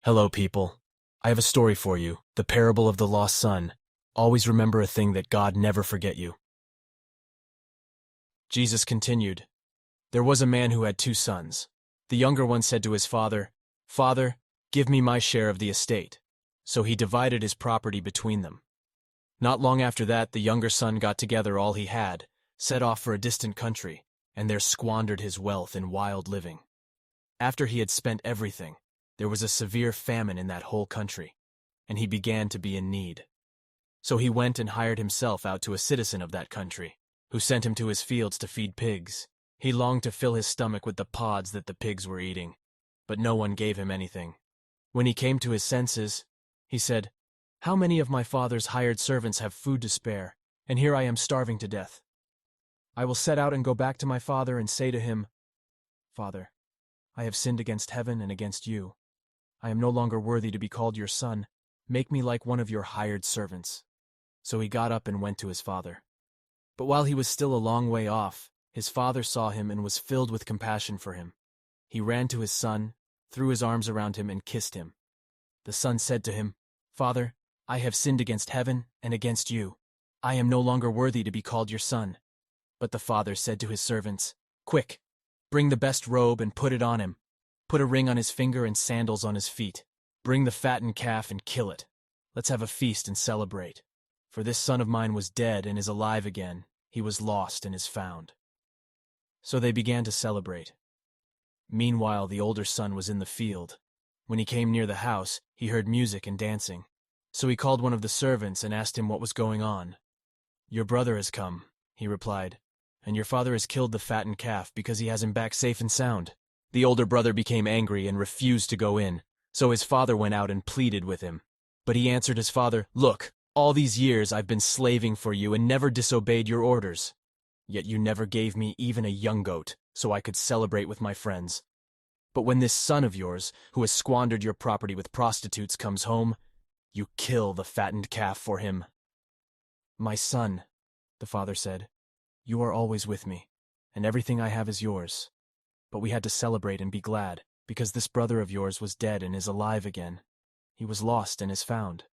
Hello, people. I have a story for you, the parable of the lost son. Always remember a thing that God never forget you. Jesus continued, There was a man who had 2 sons. The younger one said to his father, Father, give me my share of the estate. So he divided his property between them. Not long after that, the younger son got together all he had, set off for a distant country, and there squandered his wealth in wild living. After he had spent everything, there was a severe famine in that whole country, and he began to be in need. So he went and hired himself out to a citizen of that country, who sent him to his fields to feed pigs. He longed to fill his stomach with the pods that the pigs were eating, but no one gave him anything. When he came to his senses, he said, How many of my father's hired servants have food to spare, and here I am starving to death? I will set out and go back to my father and say to him, Father, I have sinned against heaven and against you. I am no longer worthy to be called your son. Make me like one of your hired servants. So he got up and went to his father. But while he was still a long way off, his father saw him and was filled with compassion for him. He ran to his son, threw his arms around him, and kissed him. The son said to him, Father, I have sinned against heaven and against you. I am no longer worthy to be called your son. But the father said to his servants, Quick, bring the best robe and put it on him. Put a ring on his finger and sandals on his feet. Bring the fattened calf and kill it. Let's have a feast and celebrate. For this son of mine was dead and is alive again. He was lost and is found. So they began to celebrate. Meanwhile, the older son was in the field. When he came near the house, he heard music and dancing. So he called one of the servants and asked him what was going on. Your brother has come, he replied, and your father has killed the fattened calf because he has him back safe and sound. The older brother became angry and refused to go in, so his father went out and pleaded with him. But he answered his father, Look, all these years I've been slaving for you and never disobeyed your orders. Yet you never gave me even a young goat, so I could celebrate with my friends. But when this son of yours, who has squandered your property with prostitutes, comes home, you kill the fattened calf for him. My son, the father said, you are always with me, and everything I have is yours. But we had to celebrate and be glad, because this brother of yours was dead and is alive again. He was lost and is found.